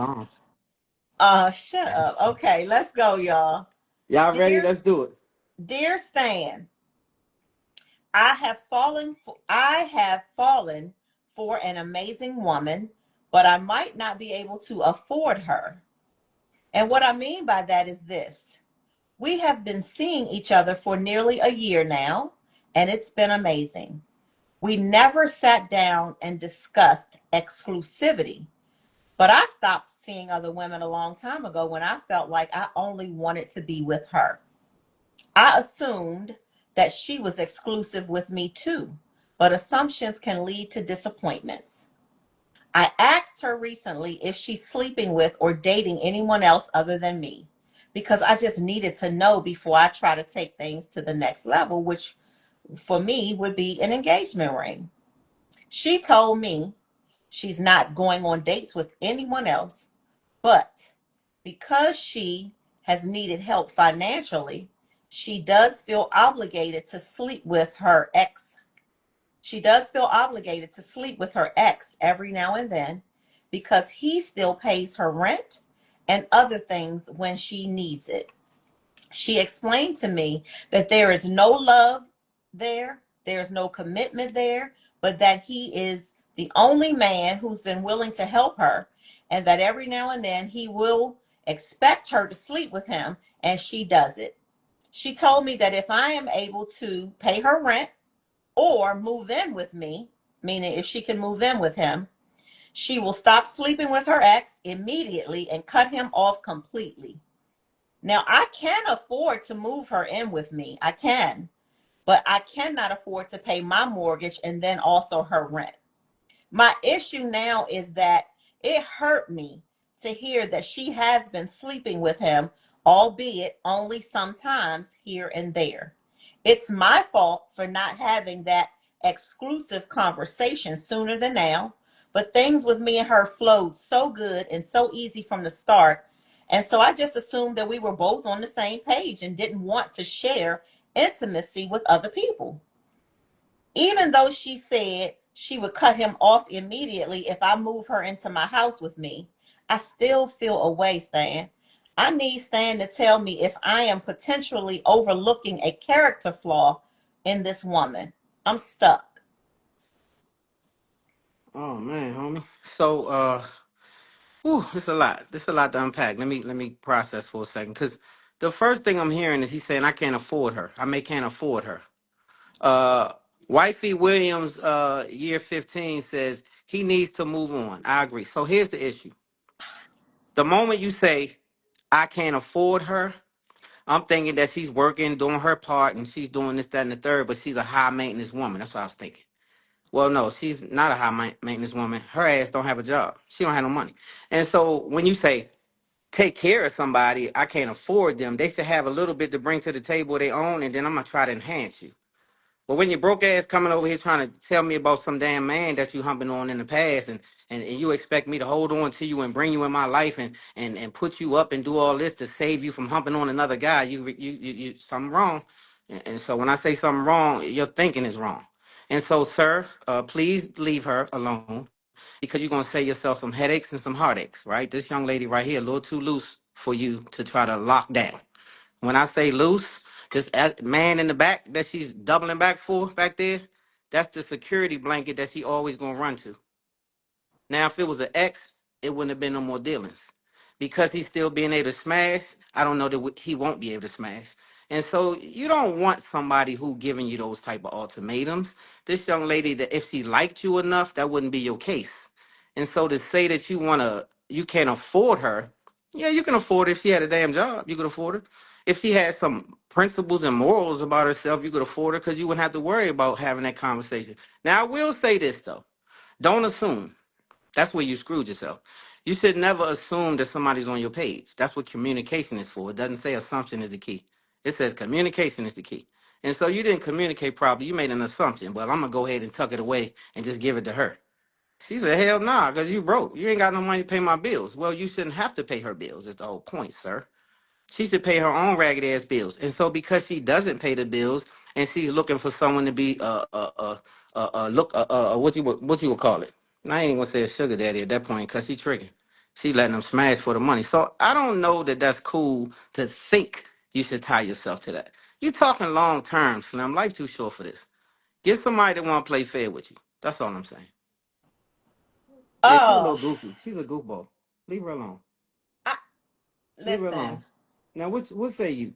Oh. Shut up. Okay, let's go, y'all. Y'all ready? Dear Let's do it. dear Stan, I have fallen for an amazing woman, but I might not be able to afford her. And what I mean by that is this. We have been seeing each other for nearly a year now, and it's been amazing. We never sat down and discussed exclusivity, but I stopped seeing other women a long time ago when I felt like I only wanted to be with her. I assumed that she was exclusive with me too, but assumptions can lead to disappointments. I asked her recently if she's sleeping with or dating anyone else other than me because I just needed to know before I try to take things to the next level, which for me would be an engagement ring. She told me she's not going on dates with anyone else, but because she has needed help financially, she does feel obligated to sleep with her ex. She does feel obligated to sleep with her ex every now and then because he still pays her rent and other things when she needs it. She explained to me that there is no love there, there's no commitment there, but that he is the only man who's been willing to help her, and that every now and then he will expect her to sleep with him, and she does it. She told me that if I am able to pay her rent or move in with me, meaning if she can move in with him, she will stop sleeping with her ex immediately and cut him off completely. Now, I can afford to move her in with me. I can, but I cannot afford to pay my mortgage and then also her rent. My issue now is that it hurt me to hear that she has been sleeping with him, albeit only sometimes here and there. It's my fault for not having that exclusive conversation sooner than now, but things with me and her flowed so good and so easy from the start. And so I just assumed that we were both on the same page and didn't want to share intimacy with other people. Even though she said she would cut him off immediately if I move her into my house with me, I still feel away, Stan. I need Stan to tell me if I am potentially overlooking a character flaw in this woman. I'm stuck. Oh man, homie. So, whew, it's a lot. It's a lot to unpack. Let me process for a second, because the first thing I'm hearing is he's saying I can't afford her. I may can't afford her. Uh, Wifey Williams, year 15 says he needs to move on. I agree. So here's the issue. The moment you say I can't afford her, I'm thinking that she's working, doing her part, and she's doing this, that, and the third, but she's a high maintenance woman. That's what I was thinking. Well, no, she's not a high maintenance woman. Her ass don't have a job. She don't have no money. And so when you say take care of somebody, I can't afford them, they should have a little bit to bring to the table of their own, and then I'm gonna try to enhance you. But when your broke ass coming over here trying to tell me about some damn man that you humping on in the past, and you expect me to hold on to you and bring you in my life and put you up and do all this to save you from humping on another guy, you something wrong. And so when I say something wrong, your thinking is wrong. And so, sir, please leave her alone because you're gonna save yourself some headaches and some heartaches, right? This young lady right here, a little too loose for you to try to lock down. When I say loose, this man in the back that she's doubling back for back there, that's the security blanket that she always gonna run to. Now, if it was an ex, it wouldn't have been no more dealings. Because he's still being able to smash, I don't know that he won't be able to smash. And so you don't want somebody who giving you those type of ultimatums. This young lady, that if she liked you enough, that wouldn't be your case. And so to say that you can't afford her, yeah, you can afford it if she had a damn job. You could afford her. If she had some principles and morals about herself, you could afford her because you wouldn't have to worry about having that conversation. Now, I will say this though. Don't assume. That's where you screwed yourself. You should never assume that somebody's on your page. That's what communication is for. It doesn't say assumption is the key. It says communication is the key. And so you didn't communicate properly. You made an assumption. Well, I'm gonna go ahead and tuck it away and just give it to her. She said, hell nah, because you broke. You ain't got no money to pay my bills. Well, you shouldn't have to pay her bills, is the whole point, sir. She should pay her own ragged ass bills. And so because she doesn't pay the bills and she's looking for someone to be what you would call it. And I ain't even gonna say a sugar daddy at that point because she tricking. She letting them smash for the money. So I don't know that that's cool to think you should tie yourself to that. You talking long term, Slim. Life too short for this. Get somebody that want to play fair with you. That's all I'm saying. Yeah, she a little Oh, goofy. She's a goofball. Leave her alone. I, Leave her alone. listen. Now, what say you?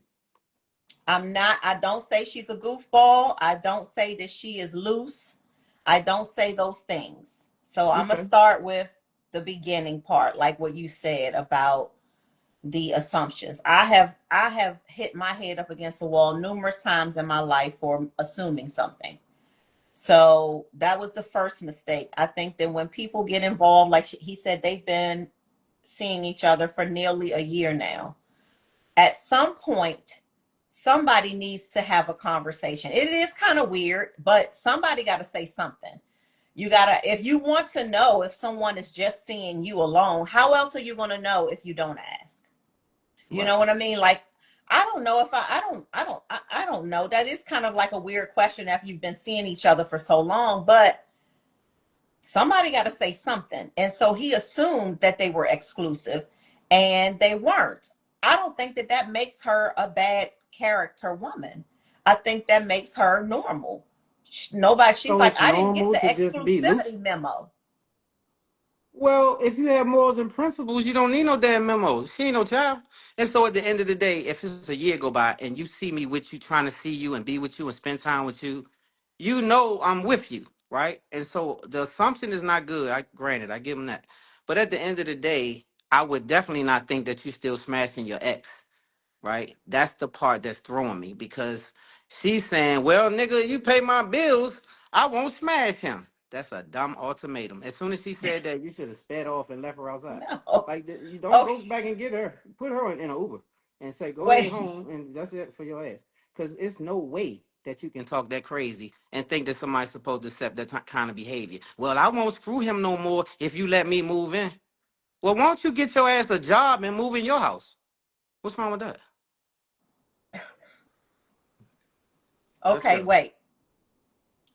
I don't say she's a goofball. I don't say that she is loose. I don't say those things. So I'm going to Okay. start with the beginning part, like what you said about the assumptions. I have hit my head up against the wall numerous times in my life for assuming something. So that was the first mistake. I think that when people get involved, like he said, they've been seeing each other for nearly a year now. At some point, somebody needs to have a conversation. It is kind of weird, but somebody got to say something. You got to, if you want to know if someone is just seeing you alone, how else are you going to know if you don't ask? You know Right. what I mean? Like, I don't know if I don't know. That is kind of like a weird question after you've been seeing each other for so long, but somebody got to say something. And so he assumed that they were exclusive and they weren't. I don't think that that makes her a bad character woman. I think that makes her normal. Nobody, she's So like, it's I didn't get normal the to just be loose. exclusivity memo. Well, if you have morals and principles, you don't need no damn memos. She ain't no child. And so at the end of the day, if it's a year go by and you see me with you, trying to see you and be with you and spend time with you, you know I'm with you, right? And so the assumption is not good. I granted, I give them that. But at the end of the day, I would definitely not think that you still smashing your ex, right? That's the part that's throwing me because she's saying, well, nigga, you pay my bills, I won't smash him. That's a dumb ultimatum. As soon as she said that, you should have sped off and left her outside. No. Like, you don't Okay. go back and get her. Put her in an Uber and say, go ahead Wait. home, and that's it for your ass. Because it's no way that you can talk that crazy and think that somebody's supposed to accept that kind of behavior. Well, I won't screw him no more if you let me move in. Well, why don't you get your ass a job and move in your house? What's wrong with that? Let's Okay, go. wait.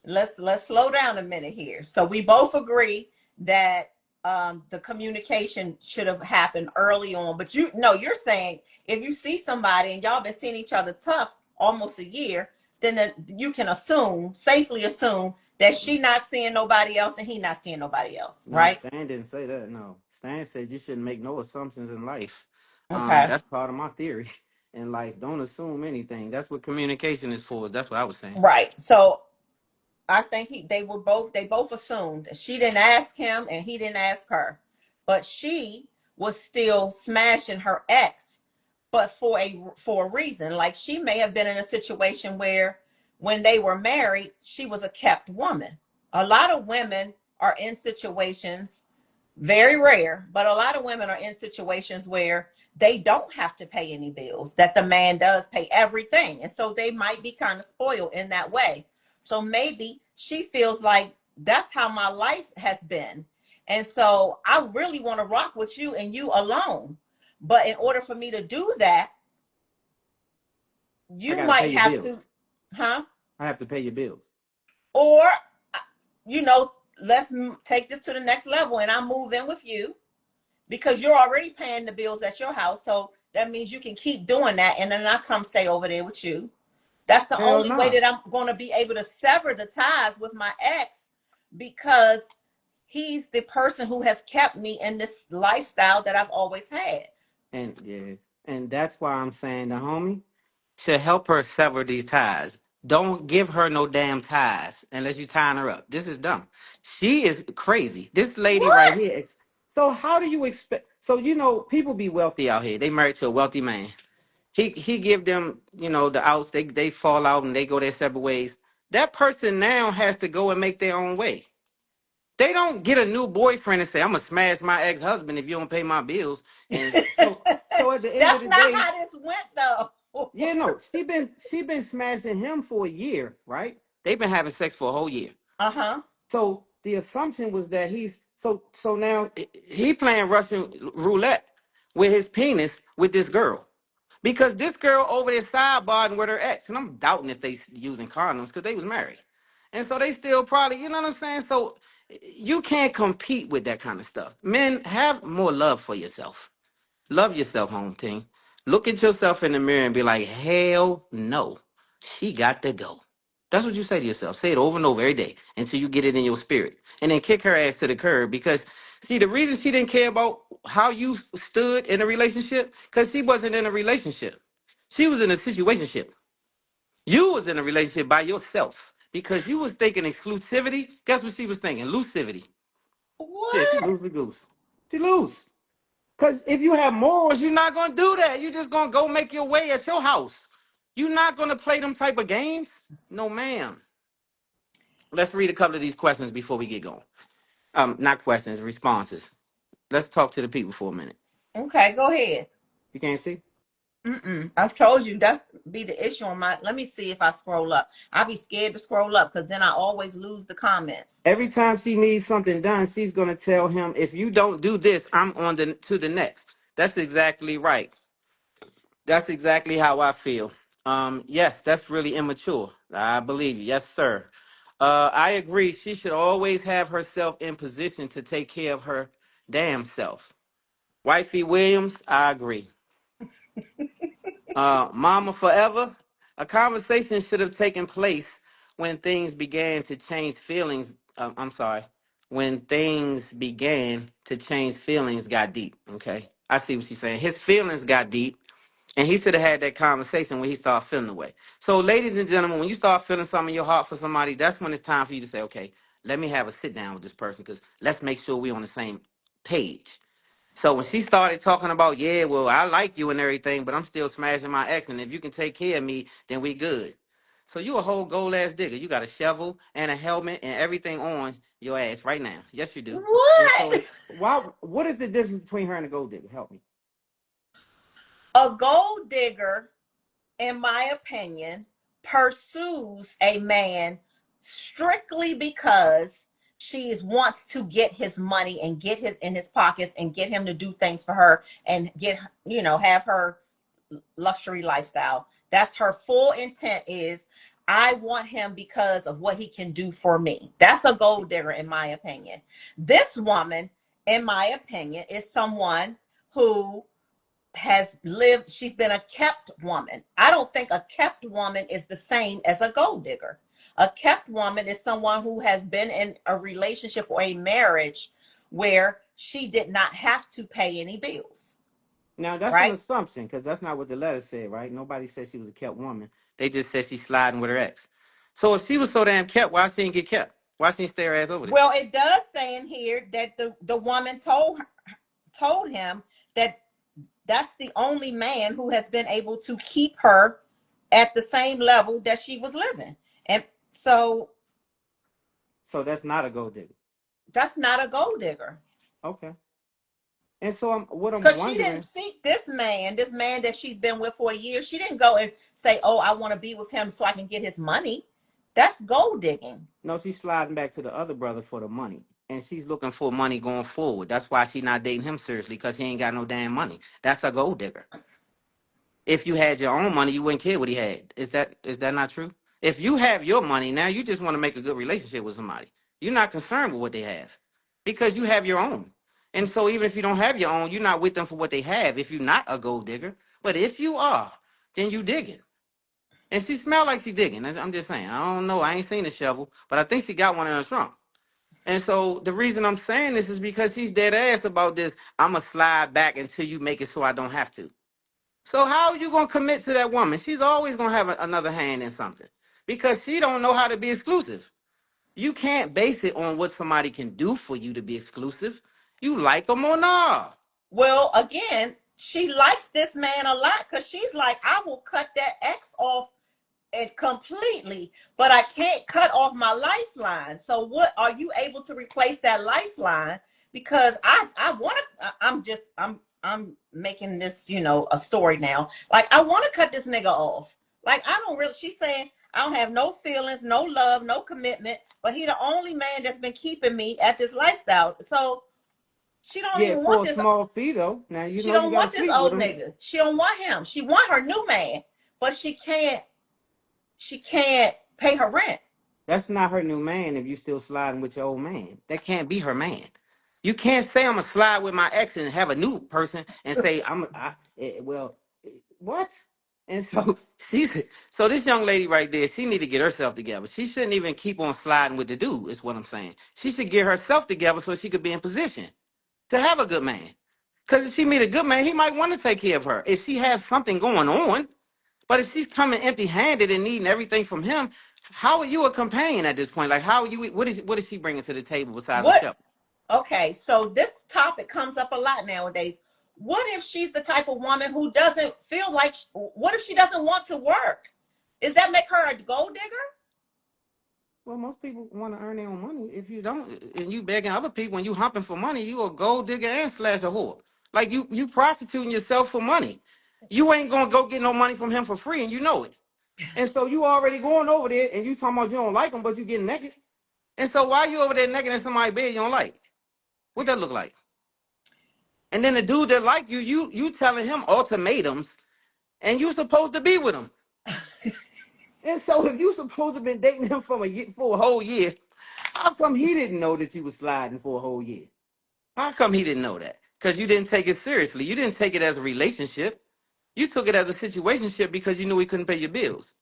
Let's slow down a minute here. So we both agree that the communication should have happened early on. But you no, you're saying if you see somebody and y'all been seeing each other tough almost a year, then you can assume, safely assume that she not seeing nobody else and he not seeing nobody else, No, right? Stan didn't say that. No, Stan said you shouldn't make no assumptions in life. Okay. That's part of my theory in life. Don't assume anything. That's what communication is for. That's what I was saying. Right. So I think they both assumed that she didn't ask him and he didn't ask her. But she was still smashing her ex, but for a reason. Like she may have been in a situation where when they were married, she was a kept woman. A lot of women are in situations, very rare, but a lot of women are in situations where they don't have to pay any bills, that the man does pay everything. And so they might be kind of spoiled in that way. So maybe she feels like that's how my life has been. And so I really want to rock with you and you alone. But in order for me to do that, I you got to pay might your have bills. to, huh? I have to pay your bills. Or, you know, let's take this to the next level and I move in with you because you're already paying the bills at your house. So that means you can keep doing that. And then I come stay over there with you. That's the Hell only way no. that I'm going to be able to sever the ties with my ex because he's the person who has kept me in this lifestyle that I've always had. And yeah, and that's why I'm saying the homie should help her sever these ties. Don't give her no damn ties unless you tying her up. This is dumb. She is crazy. This lady right What? here. So how do you expect? So people be wealthy out here. They married to a wealthy man. He give them the outs. They fall out and they go their separate ways. That person now has to go and make their own way. They don't get a new boyfriend and say, I'm gonna smash my ex-husband if you don't pay my bills. And so at the end of That's the not day, how this went, though. yeah, no, she been smashing him for a year, right? They've been having sex for a whole year. Uh huh. So the assumption was that so now he playing Russian roulette with his penis with this girl. Because this girl over there sidebarding with her ex, and I'm doubting if they using condoms because they was married. And so they still probably, you know what I'm saying? So You can't compete with that kind of stuff. Men, have more love for yourself. Love yourself, home team. Look at yourself in the mirror and be like, hell no. She got to go. That's what you say to yourself. Say it over and over every day until you get it in your spirit. And then kick her ass to the curb because, see, the reason she didn't care about how you stood in a relationship, because she wasn't in a relationship. She was in a situationship. You was in a relationship by yourself because you was thinking exclusivity. Guess what she was thinking? Lucivity. Yeah, she What? lose the goose. She lose. Because if you have morals, you're not going to do that. You're just going to go make your way at your house. You're not going to play them type of games. No, ma'am. Let's read a couple of these questions before we get going. Not questions, responses. Let's talk to the people for a minute. Okay, go ahead. You can't see? I've told you that's be the issue on my. Let me see if I scroll up. I'll be scared to scroll up because then I always lose the comments. Every time she needs something done, she's going to tell him, if you don't do this, I'm on to the next. That's exactly right. That's exactly how I feel. Yes, that's really immature. I believe you. Yes, sir. I agree. She should always have herself in position to take care of her damn self. Wifey Williams, I agree. Mama Forever, a conversation should have taken place when things began to change feelings. I'm sorry. When things began to change, feelings got deep. Okay. I see what she's saying. His feelings got deep. And he should have had that conversation when he started feeling the way. So, ladies and gentlemen, when you start feeling something in your heart for somebody, that's when it's time for you to say, okay, let me have a sit down with this person because let's make sure we're on the same page. So when she started talking about, yeah, well, I like you and everything, but I'm still smashing my ex, and if you can take care of me, then we good. So you a whole gold ass digger. You got a shovel and a helmet and everything on your ass right now. Yes, you do. And What? so why? What is the difference between her and a gold digger? Help me. A gold digger, in my opinion, pursues a man strictly because she wants to get his money and get his in his pockets and get him to do things for her and get have her luxury lifestyle. That's her full intent is I want him because of what he can do for me. That's a gold digger in my opinion. This woman, in my opinion, is someone who has lived, she's been a kept woman. I don't think a kept woman is the same as a gold digger. A kept woman is someone who has been in a relationship or a marriage where she did not have to pay any bills, Now that's an right? assumption because that's not what the letter said, right? Nobody said she was a kept woman. They just said she's sliding with her ex. So if she was so damn kept, why she didn't get kept? Why she didn't stay her ass over there? Well, it does say in here that the woman told him that that's the only man who has been able to keep her at the same level that she was living. And so So that's not a gold digger. that's not a gold digger. Okay. And so what I'm Because she didn't wondering, seek this man that she's been with for a year. She didn't go and say, oh, I want to be with him so I can get his money. That's gold digging. no, she's sliding back to the other brother for the money. And she's looking for money going forward. That's why she's not dating him seriously, because he ain't got no damn money. That's a gold digger. If you had your own money, you wouldn't care what he had. Is that not true? If you have your money now, you just want to make a good relationship with somebody. You're not concerned with what they have because you have your own. And so even if you don't have your own, you're not with them for what they have if you're not a gold digger. But if you are, then you digging. And she smelled like she digging. I'm just saying. I don't know. I ain't seen a shovel, but I think she got one in her trunk. And so the reason I'm saying this is because she's dead ass about this. I'ma slide back until you make it so I don't have to. So how are you gonna commit to that woman? She's always gonna have another hand in something because she don't know how to be exclusive. You can't base it on what somebody can do for you to be exclusive. You like them or not. Well, again, she likes this man a lot because she's like, I will cut that ex off it completely, but I can't cut off my lifeline. So what are you able to replace that lifeline? Because I want to. I'm making this a story now. Like I want to cut this nigga off. Like I don't really. She's saying I don't have no feelings, no love, no commitment, but he the only man that's been keeping me at this lifestyle. So she don't Yeah, even for want a this. small fee though. Now you She know you don't got to want this sleep with old him. nigga. She don't want him. She want her new man, but she can't pay her rent. That's not her new man if you still sliding with your old man. That can't be her man. You can't say I'm gonna slide with my ex and have a new person and say what? And so she's so this young lady right there, she need to get herself together. She shouldn't even keep on sliding with the dude, is what I'm saying. She should get herself together so she could be in position to have a good man. Because if she meet a good man, he might want to take care of her. If she has something going on, but if she's coming empty-handed and needing everything from him, how are you a companion at this point? Like, how are you? What is she bringing to the table besides What? herself? Okay, so this topic comes up a lot nowadays. What if she's the type of woman who doesn't feel like, what if she doesn't want to work? Does that make her a gold digger? Well, most people want to earn their own money. If you don't, and you begging other people, and you humping for money, you a gold digger and slash a whore. Like you prostituting yourself for money. You ain't gonna go get no money from him for free, and you know it. And so you already going over there, and you talking about you don't like him, but you getting naked. And so why you over there naked in somebody's bed you don't like? What that look like? And then the dude that like you telling him ultimatums, and you supposed to be with him. And so if you supposed to been dating him for a whole year, how come he didn't know that you was sliding for a whole year? How come he didn't know that? Because you didn't take it seriously. You didn't take it as a relationship. You took it as a situationship because you knew he couldn't pay your bills.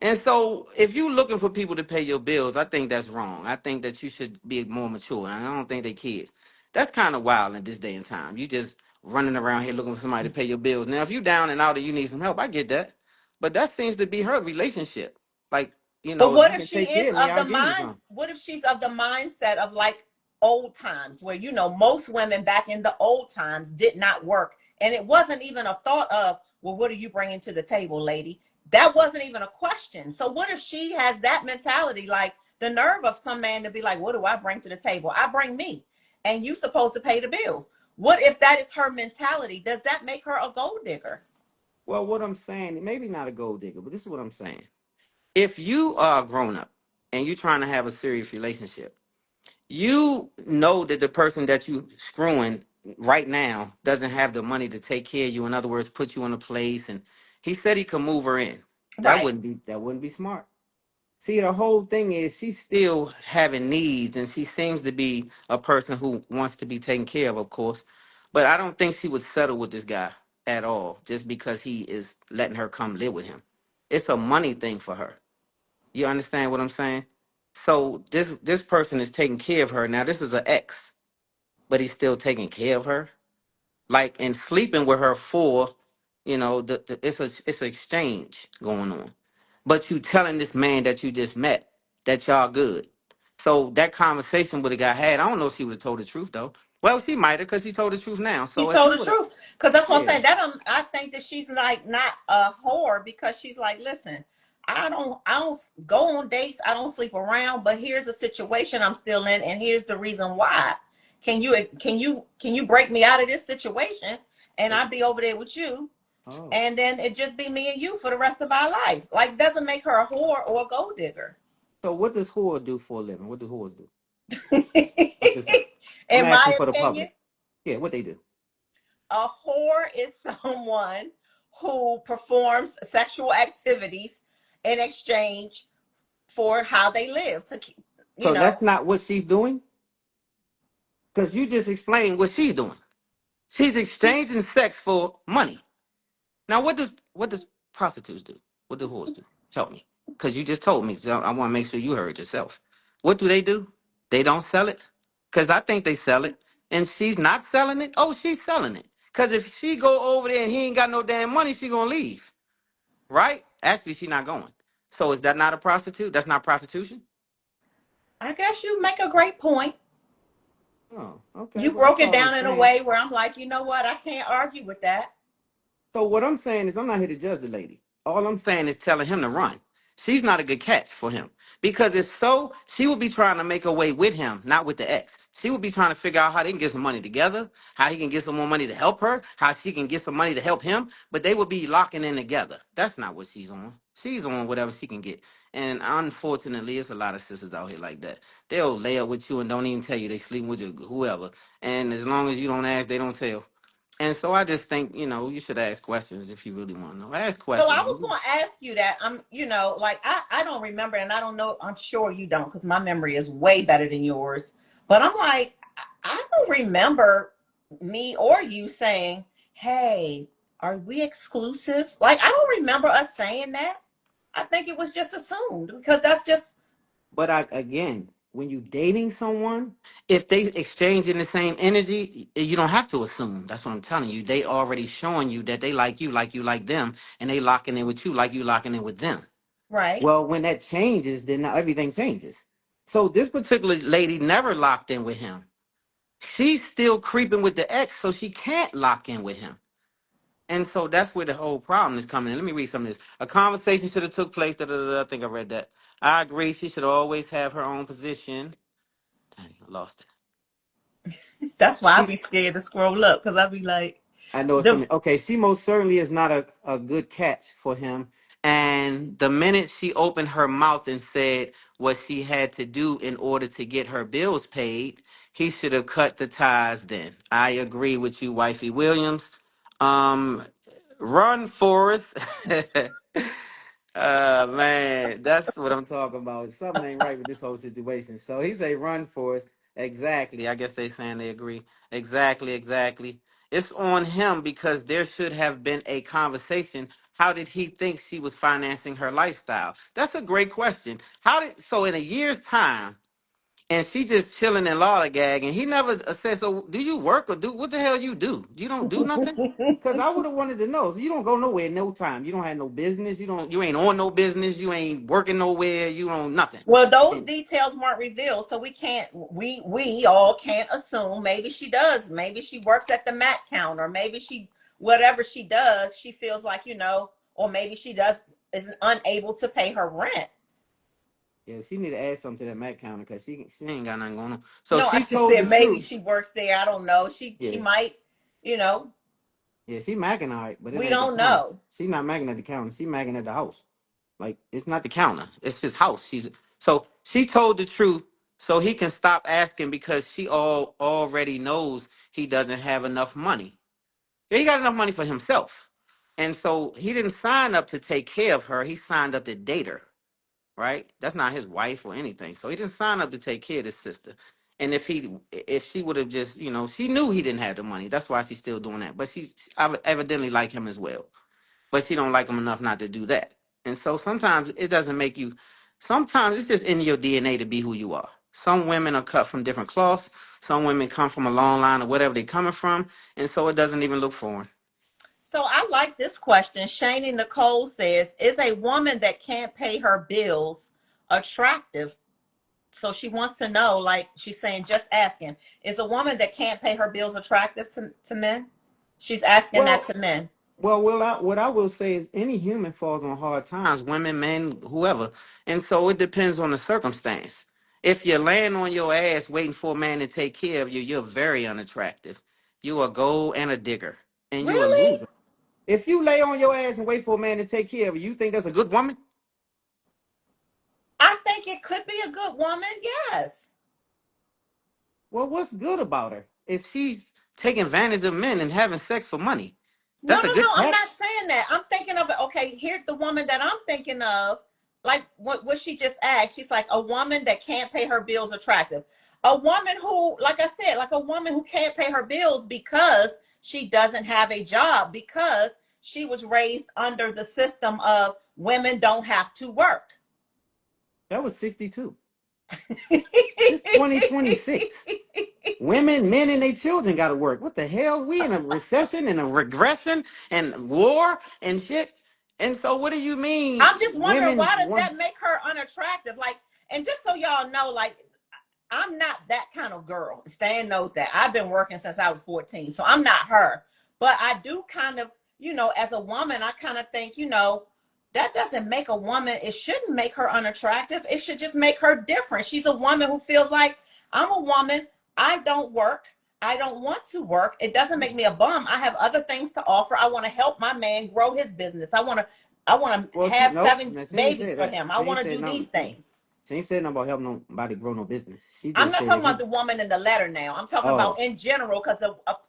And so if you're looking for people to pay your bills, I think that's wrong. I think that you should be more mature. And I don't think they kids. That's kind of wild in this day and time. You just running around here looking for somebody to pay your bills. Now, if you down and out and you need some help, I get that. But that seems to be her relationship. Like, But if what you if can she take care is of me, of the I'll give you mind? some. What if she's of the mindset of like old times, where most women back in the old times did not work, and it wasn't even a thought of, well, what are you bringing to the table, lady? That wasn't even a question. So what if she has that mentality, like the nerve of some man to be like, what do I bring to the table? I bring me, and you supposed to pay the bills. What if that is her mentality? Does that make her a gold digger? Well, what I'm saying, maybe not a gold digger, but this is what I'm saying. If you are a grown up and you're trying to have a serious relationship, you know that the person that you screwing right now doesn't have the money to take care of you. In other words, put you in a place. And he said he could move her in. Right. That wouldn't be smart. See, the whole thing is she's still having needs, and she seems to be a person who wants to be taken care of course. But I don't think she would settle with this guy at all, just because he is letting her come live with him. It's a money thing for her. You understand what I'm saying? So this person is taking care of her. Now this is an ex, but he's still taking care of her, like, and sleeping with her for, it's an exchange going on. But you telling this man that you just met that y'all good. So that conversation with the guy had, I don't know if she would have told the truth though. Well, she might have because she told the truth now. He So if he told the would have, truth, because that's what I'm yeah. saying. I think that she's like not a whore, because she's like, listen, I don't go on dates, I don't sleep around, but here's a situation I'm still in, and here's the reason why. Can you break me out of this situation, and Oh, I'll be over there with you, oh. and then it just be me and you for the rest of our life. Like, doesn't make her a whore or a gold digger. So what does whore do for a living? What do whores do? I'm just I'm In asking my for the opinion, public. Yeah, what they do. a whore is someone who performs sexual activities in exchange for how they live. To keep, you So know, that's not what she's doing? Because you just explained what she's doing. She's exchanging sex for money. Now, what does prostitutes do? What do whores do? Help me, because you just told me. So I want to make sure you heard yourself. What do? They don't sell it, because I think they sell it, and she's not selling it. Oh, she's selling it. Because if she go over there and he ain't got no damn money, she gonna leave, right? Actually, she not going. So is that not a prostitute? That's not prostitution. I guess you make a great point. Oh, okay. You Well, broke that's it all I'm down in a saying. way where I'm like, you know what? I can't argue with that. So what I'm saying is I'm not here to judge the lady. All I'm saying is telling him to run. She's not a good catch for him. Because if so, she would be trying to make her way with him, not with the ex. She would be trying to figure out how they can get some money together, how he can get some more money to help her, how she can get some money to help him, but they would be locking in together. That's not what she's on. She's on whatever she can get. And unfortunately, it's a lot of sisters out here like that. They'll lay up with you and don't even tell you they sleeping with you, whoever. And as long as you don't ask, they don't tell. And so I just think, you should ask questions if you really want to know. Ask So I questions. was going to ask you that. Like I don't remember, and I don't know. I'm sure you don't, because my memory is way better than yours. But I'm like, I don't remember me or you saying, "Hey, are we exclusive?" Like I don't remember us saying that. I think it was just assumed because that's just But again, when you dating someone, if they exchange in the same energy, you don't have to assume. That's what I'm telling you. They already showing you that they like you like them, and they locking in with you like you locking in with them. right. Well, when that changes, then now everything changes. So this particular lady never locked in with him. She's still creeping with the ex, so she can't lock in with him. And so that's where the whole problem is coming in. Let me read some of this. A conversation should have took place. Da, da, da, da. I think I read that. I agree. She should always have her own position. Dang, I lost it. That's why I'd She, be scared to scroll up because I'd be like, I know it's the something. Okay, she most certainly is not a good catch for him. And the minute she opened her mouth and said what she had to do in order to get her bills paid, he should have cut the ties then. I agree with you, Wifey Williams. Um, Run, Forrest. Man, that's what I'm talking about. Something ain't right with this whole situation. So he say run, Forrest. Exactly. I guess they saying they agree. Exactly, exactly. It's on him because there should have been a conversation. How did he think she was financing her lifestyle? That's a great question. So in a year's time, and she just chilling and lollygagging. He never said, "So do you work or do what the hell you do? You don't do nothing." Because I would have wanted to know. So you don't go nowhere, no time. You don't have no business. You ain't on no business. You ain't working nowhere. You don't nothing. Well, those And details weren't revealed, so we all can't assume. Maybe she does. Maybe she works at the Mac counter. Maybe she whatever she does, she feels like or maybe she does is unable to pay her rent. yeah, she need to add something to that Mac counter because she ain't got nothing going on. So No, I she just told the said maybe truth. she works there. I don't know. She Yeah, might, you know, yeah, she macking all right, but it we ain't the don't counter. know. She not macking at the counter. She macking at the house. Like it's not the counter. It's his house. So she told the truth so he can stop asking because she already knows he doesn't have enough money. Yeah, he got enough money for himself. And so he didn't sign up to take care of her. He signed up to date her, right? That's not his wife or anything. So he didn't sign up to take care of his sister. And if she would have just, she knew he didn't have the money. That's why she's still doing that. But she evidently like him as well, but she don't like him enough not to do that. And so sometimes it doesn't make you. Sometimes it's just in your DNA to be who you are. Some women are cut from different cloths. Some women come from a long line of whatever they're coming from, and so it doesn't even look foreign. So I like this question. Shani Nicole says, "Is a woman that can't pay her bills attractive?" So she wants to know, like she's saying, just asking, is a woman that can't pay her bills attractive to men? She's asking that Well, to men. what I will say is any human falls on hard times, women, men, whoever, and so it depends on the circumstance. If you're laying on your ass waiting for a man to take care of you, you're very unattractive. You a gold and a digger, and you a Really? loser. If you lay on your ass and wait for a man to take care of you, you think that's a good woman? I think it could be a good woman. Yes. Well, what's good about her? If she's taking advantage of men and having sex for money, No, that's a no, good no. I'm not catch. saying that. I'm thinking of it. Okay, here's the woman that I'm thinking of. Like what she just asked. She's like a woman that can't pay her bills attractive. A woman who, like I said, like a woman who can't pay her bills because she doesn't have a job, because she was raised under the system of women don't have to work. That was 62. It's 2026. Women, men, and their children got to work. What the hell? We in a recession and a regression and war and shit. And so, what do you mean, I'm just wondering, women? why does that make her unattractive? Like, and just so y'all know, like, I'm not that kind of girl. Stan knows that. I've been working since I was 14, so I'm not her. But I do kind of, as a woman, I kind of think, that doesn't make a woman, it shouldn't make her unattractive. It should just make her different. She's a woman who feels like, I'm a woman. I don't work. I don't want to work. It doesn't make me a bum. I have other things to offer. I want to help my man grow his business. I want to Well, have nope, seven man, she ain't babies said for that. him. I She ain't want to said do no. these things. She ain't said nothing about helping nobody grow no business. She I'm just not said talking if he. about the woman in the letter now. I'm talking about Oh, in general because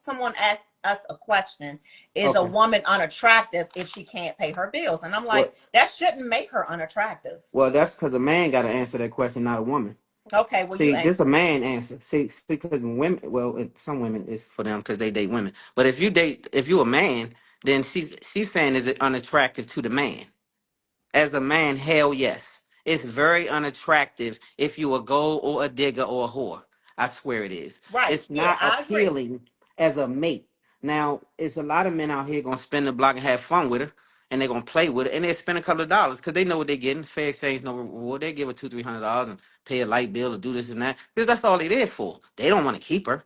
someone asked us a question: is a Okay. woman unattractive if she can't pay her bills? And I'm like, What? that shouldn't make her unattractive. Well, that's because a man got to answer that question, not a woman. Okay, well, you See, this a answer. man answer. See, because women, well, some women it's for them because they date women. But if you a man, then she's saying, is it unattractive to the man? As a man, hell yes. It's very unattractive if you a gold or a digger or a whore. I swear it is. Right. It's Yeah, not I agree. appealing as a mate. Now, it's a lot of men out here gonna spin the block and have fun with her, and they're gonna play with it, and they spend a couple of dollars because they know what they're getting. Fair exchange, no reward. They give her $200-300 and pay a light bill or do this and that because that's all they there for. They don't want to keep her.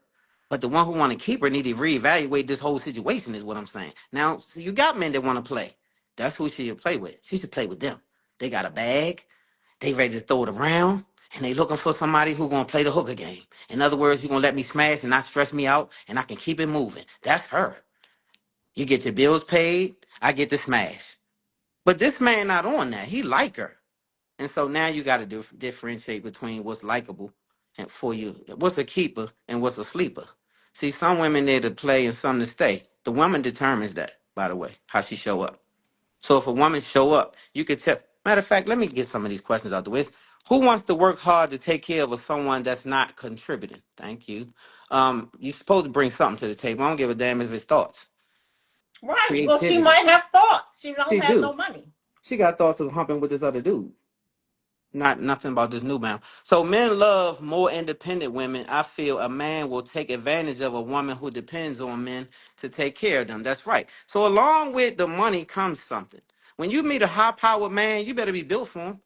But the one who want to keep her need to reevaluate this whole situation, is what I'm saying. Now, so you got men that want to play. That's who she should play with. She should play with them. They got a bag. They ready to throw it around. And they looking for somebody who gonna play the hooker game. In other words, you gonna let me smash and not stress me out, and I can keep it moving. That's her. You get your bills paid. I get to smash. But this man not on that. He like her. And so now you got to differentiate between what's likable and for you, what's a keeper and what's a sleeper. See, some women there to play and some to stay. The woman determines that, by the way, how she show up. So if a woman show up, you could tell. Matter of fact, let me get some of these questions out the way. Who wants to work hard to take care of someone that's not contributing? Thank you. You're supposed to bring something to the table. I don't give a damn if it's thoughts, Right. Well, she creativity. might have thoughts. She don't She have no do. money. She got thoughts of humping with this other dude. Not nothing about this new man. So men love more independent women. I feel a man will take advantage of a woman who depends on men to take care of them. That's right. So along with the money comes something. When you meet a high powered man, you better be built for him.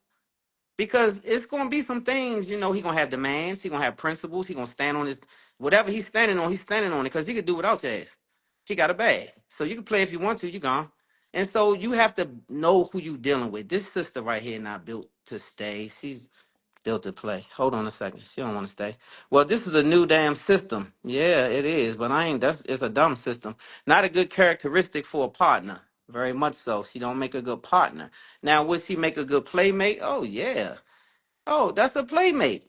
Because it's gonna be some things, he gonna have demands, he gonna have principles, he gonna stand on his whatever he's standing on it, because he could do without your ass. He got a bag. So you can play if you want to, you gone. And so you have to know who you dealing with. This sister right here not built to stay. She's built to play. Hold on a second. She don't want to stay. Well, this is a new damn system. Yeah, it is. But it's a dumb system. Not a good characteristic for a partner. Very much so. She don't make a good partner. Now, would she make a good playmate? Oh, yeah. Oh, that's a playmate.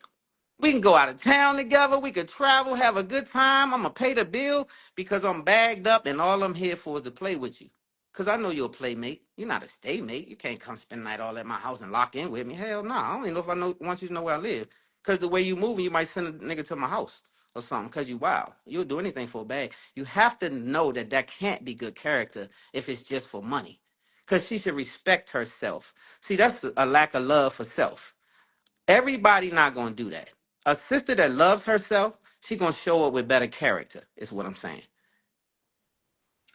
We can go out of town together. We could travel, have a good time. I'm going to pay the bill because I'm bagged up and all I'm here for is to play with you. Because I know you're a playmate. You're not a stay mate. You can't come spend the night all at my house and lock in with me. Hell no. I don't even know if want you to know where I live. Because the way you moving, you might send a nigga to my house or something because you wild. You'll do anything for a bag. You have to know that that can't be good character if it's just for money. Because she should respect herself. See, that's a lack of love for self. Everybody not gonna do that. A sister that loves herself, she gonna show up with better character, is what I'm saying.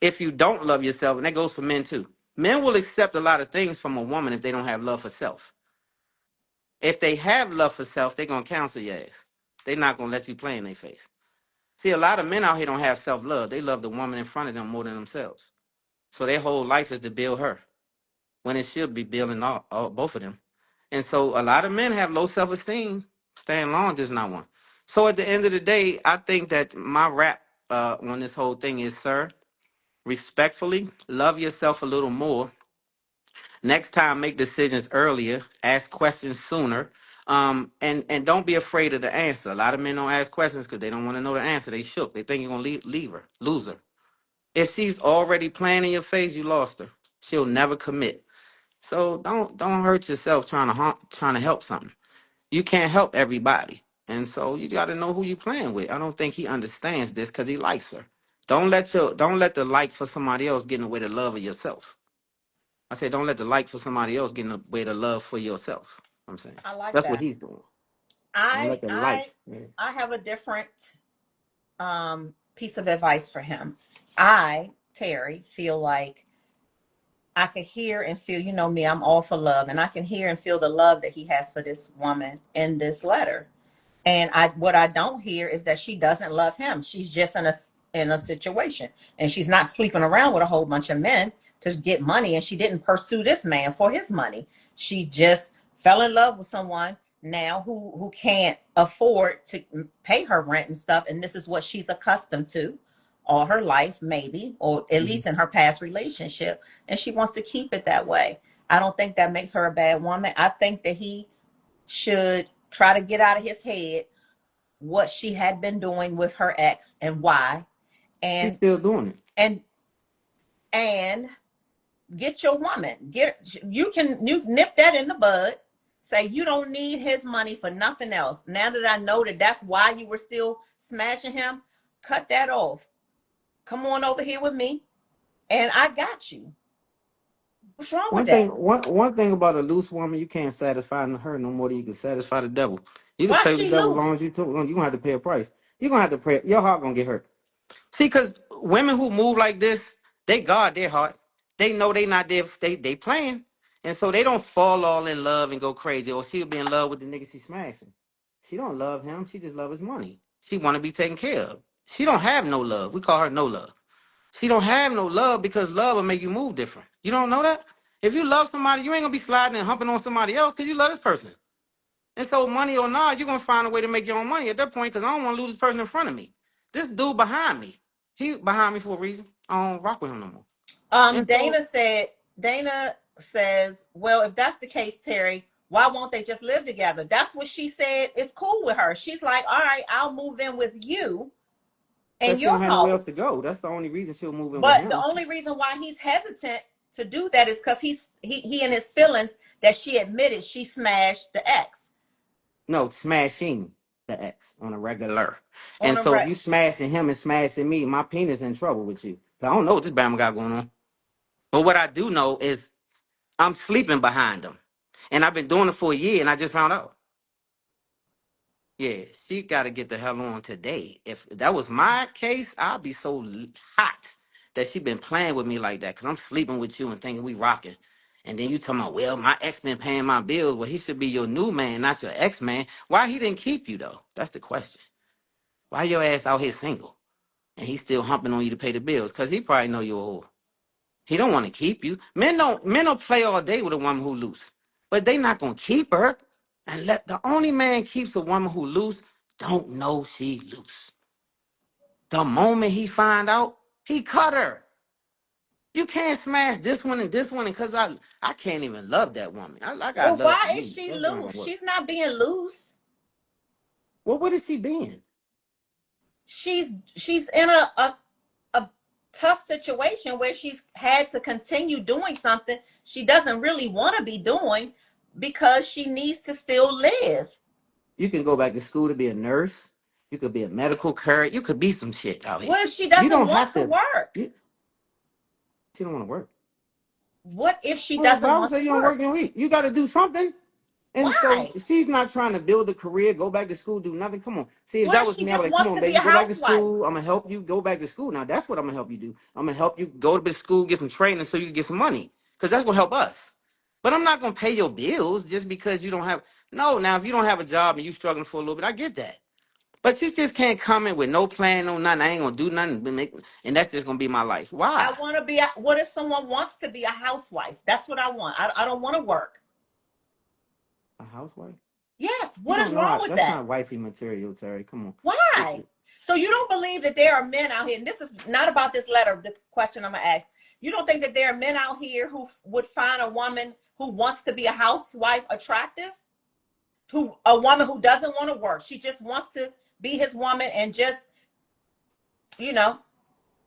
If you don't love yourself, and that goes for men too. Men will accept a lot of things from a woman if they don't have love for self. If they have love for self, they're gonna counsel your ass. They're not gonna let you play in their face. See, a lot of men out here don't have self-love. They love the woman in front of them more than themselves. So their whole life is to build her, when it should be building both of them. And so a lot of men have low self-esteem. Staying long is not one. So at the end of the day, I think that my rap on this whole thing is, sir, respectfully, love yourself a little more. Next time, make decisions earlier. Ask questions sooner. And don't be afraid of the answer. A lot of men don't ask questions because they don't want to know the answer. They shook. They think you're gonna leave her, lose her. If she's already playing in your face, you lost her. She'll never commit. So don't hurt yourself trying to help something. You can't help everybody. And so you got to know who you playing with. I don't think he understands this because he likes her. Don't let the like for somebody else get in the way of the love of yourself. I say don't let the like for somebody else get in the way of the love for yourself. I'm saying I like that's what that. he's doing. Don't I let the like. I I have a different piece of advice for him. I, Terry, feel like I could hear and feel, you know me, I'm all for love, and I can hear and feel the love that he has for this woman in this letter. And what I don't hear is that she doesn't love him. She's just in a situation, and she's not sleeping around with a whole bunch of men to get money. And she didn't pursue this man for his money. She just fell in love with someone now who can't afford to pay her rent and stuff. And this is what she's accustomed to all her life, maybe, or at Mhm. least in her past relationship. And she wants to keep it that way. I don't think that makes her a bad woman. I think that he should try to get out of his head what she had been doing with her ex and why, She's and still doing it. and and get your woman. You nip that in the bud. Say you don't need his money for nothing else. Now that I know that that's why you were still smashing him, cut that off. Come on over here with me, and I got you. What's wrong with that? One thing about a loose woman, you can't satisfy her no more than you can satisfy the devil. You can Why play with the she devil as long as loose? you gonna have to pay a price. You're gonna have to pay. Your heart gonna get hurt. See, because women who move like this, they guard their heart. They know they not there. They playing, and so they don't fall all in love and go crazy. Or she'll be in love with the nigga she smashing. She don't love him. She just love his money. She want to be taken care of. She don't have no love. We call her no love. She don't have no love because love will make you move different. You don't know that? If you love somebody, you ain't gonna be sliding and humping on somebody else because you love this person. And so, money or not, you're gonna find a way to make your own money at that point because I don't want to lose this person in front of me. This dude behind me, he behind me for a reason. I don't rock with him no more. And so, Dana says, well, if that's the case, Terry, why won't they just live together? That's what she said. It's cool with her. She's like, all right, I'll move in with you in because she don't your have nowhere else to house. go. That's the only reason she'll move in with But the him. only reason why he's hesitant to do that is because he in his feelings that she admitted she smashed the ex No, smashing the ex on a regular. on And a so, if rec. you smashing him and smashing me, my penis in trouble with you. I don't know what this Bama got going on. But what I do know is I'm sleeping behind him. And I've been doing it for a year and I just found out. Yeah, she got to get the hell on today. If that was my case, I'd be so hot that she been playing with me like that because I'm sleeping with you and thinking we rocking. And then you talking about, well, my ex been paying my bills. Well, he should be your new man, not your ex man. Why he didn't keep you though? That's the question. Why your ass out here single and he still humping on you to pay the bills? Because he probably know you're a whore. He don't want to keep you. Men don't play all day with a woman who loose, but they not gonna keep her. And let the only man keeps a woman who loose don't know she loose. The moment he find out, he cut her. You can't smash this one because I can't even love that woman. I got Well, love for why is you. she That's not loose? gonna work. She's not being loose. Well, what is he being? She's in a tough situation where she's had to continue doing something she doesn't really want to be doing because she needs to still live. You can go back to school to be a nurse. You could be a medical courier. You could be some shit out here. What if she You doesn't don't want have to to. work? You, she don't want to work. What if she Well, the doesn't Bible want says to you don't work work? in a week. You got to do something. And so Why? she's not trying to build a career, go back to school, do nothing. Come on. See, if What that if was she me, I'd be just like, come wants on, to be a baby, go back to housewife? school. I'm going to help you go back to school. Now, that's what I'm going to help you do. I'm going to help you go to school, get some training so you can get some money because that's going to help us. But I'm not going to pay your bills just because you don't have. No, now, if you don't have a job and you struggling for a little bit, I get that. But you just can't come in with no plan, no nothing. I ain't going to do nothing. And that's just going to be my life. I Why? want to be what if someone wants to be a housewife? That's what I want. I don't want to work. A housewife? Yes, You what is don't know wrong how. with That's that? not wifey material, Terry. Come on. Why? So you don't believe that there are men out here, and this is not about this letter, the question I'm gonna ask. You don't think that there are men out here who would find a woman who wants to be a housewife attractive? Who a woman who doesn't want to work. She just wants to be his woman and just, you know.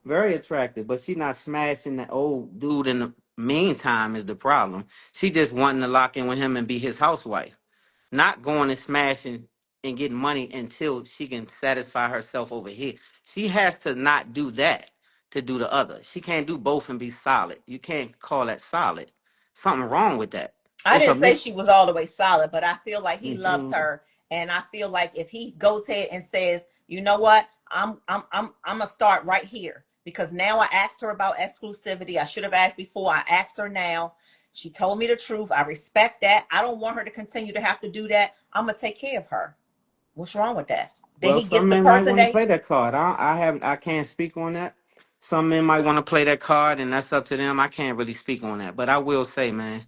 Very attractive, but she not smashing the old dude in the meantime is the problem. She just wanting to lock in with him and be his housewife. Not going and smashing and getting money until she can satisfy herself over here. She has to not do that to do the other. She can't do both and be solid. You can't call that solid. Something wrong with that. I It's a didn't say mix. she was all the way solid, but I feel like he loves Mhm. her, and I feel like if he goes ahead and says, "You know what? I'm gonna start right here because now I asked her about exclusivity. I should have asked before. I asked her now. She told me the truth. I respect that. I don't want her to continue to have to do that. I'm gonna take care of her. What's wrong with that? Then Well, he gets some the men might person want to that play that card. I haven't. I can't speak on that. Some men might want to play that card, and that's up to them. I can't really speak on that, but I will say, man,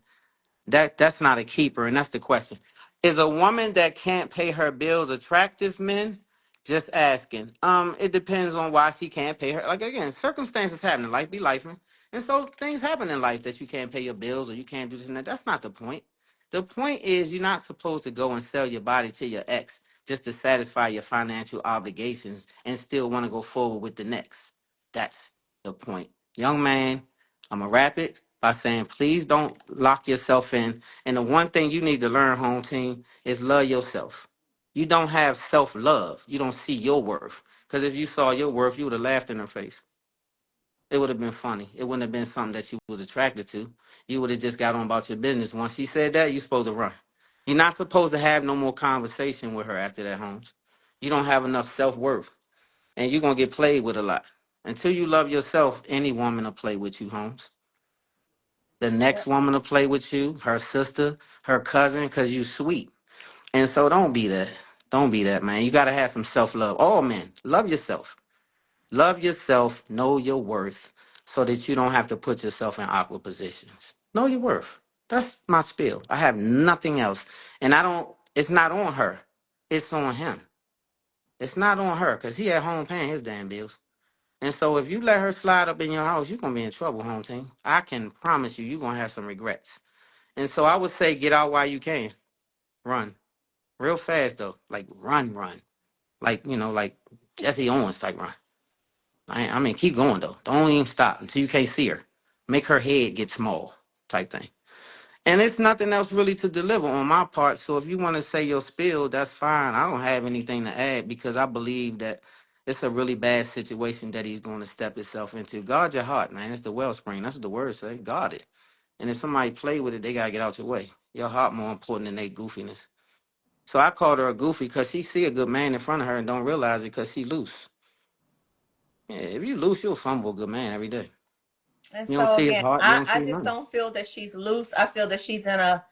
that's not a keeper, and that's the question. Is a woman that can't pay her bills attractive, men? Just asking. It depends on why she can't pay her. Like again, circumstances happen in life, be life, man. And so things happen in life that you can't pay your bills or you can't do this and that. That's not the point. The point is you're not supposed to go and sell your body to your ex just to satisfy your financial obligations and still want to go forward with the next. That's the point. Young man, I'm going to wrap it by saying, please don't lock yourself in. And the one thing you need to learn, home team, is love yourself. You don't have self-love. You don't see your worth. Because if you saw your worth, you would have laughed in her face. It would have been funny. It wouldn't have been something that you was attracted to. You would have just got on about your business. Once she said that, you're supposed to run. You're not supposed to have no more conversation with her after that, Holmes. You don't have enough self-worth. And you're going to get played with a lot. Until you love yourself, any woman will play with you, Holmes. The next woman will play with you, her sister, her cousin, because you sweet. And so don't be that. Don't be that, man. You got to have some self-love. All men, love yourself. Love yourself, know your worth, so that you don't have to put yourself in awkward positions. Know your worth. That's my spiel. I have nothing else. And I don't, it's not on her. It's on him. It's not on her because he at home paying his damn bills. And so if you let her slide up in your house, you're going to be in trouble, home team. I can promise you, you're going to have some regrets. And so I would say get out while you can. Run. Real fast, though. Like, run, run. Like, like Jesse Owens type run. I mean, keep going, though. Don't even stop until you can't see her. Make her head get small type thing. And it's nothing else really to deliver on my part. So if you want to say your spiel, that's fine. I don't have anything to add because I believe that it's a really bad situation that he's going to step himself into. Guard your heart, man. It's the wellspring. That's what the words say. Guard it. And if somebody play with it, they got to get out your way. Your heart more important than their goofiness. So I called her a goofy because she see a good man in front of her and don't realize it because she loose. Yeah, if you loose, you'll fumble a good man every day. And You don't so see his again, heart. You I, don't I see just nothing. don't feel that she's loose. I feel that she's in a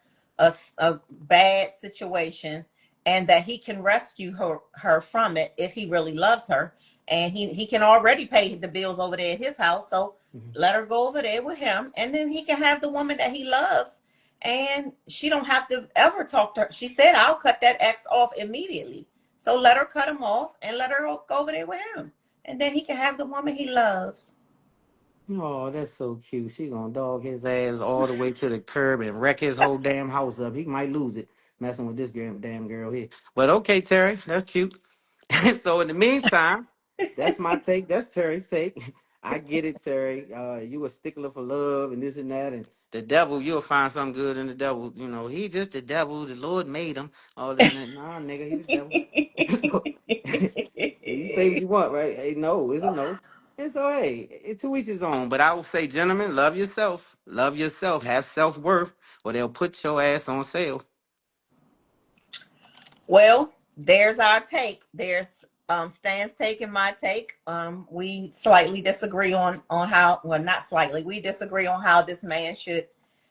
bad situation, and that he can rescue her from it if he really loves her. And he can already pay the bills over there at his house. So Mhm. let her go over there with him, and then he can have the woman that he loves. And she don't have to ever talk to her. She said, I'll cut that ex off immediately. So let her cut him off and let her go over there with him. And then he can have the woman he loves. Oh, that's so cute. She gonna dog his ass all the way to the curb and wreck his whole damn house up. He might lose it messing with this damn girl here. But okay, Terry, that's cute. So in the meantime, that's my take. That's Terry's take. I get it, Terry. You a stickler for love and this and that, and the devil. You'll find something good in the devil. He just the devil. The Lord made him. All this and that. Nah, nigga, he the devil. So, you say what you want, right? Hey, no, it's a no. And so, hey, to each his own. But I will say, gentlemen, love yourself. Love yourself. Have self worth, or they'll put your ass on sale. Well, there's our take. There's Stan's take and my take. We slightly disagree on how, well, not slightly. We disagree on how this man should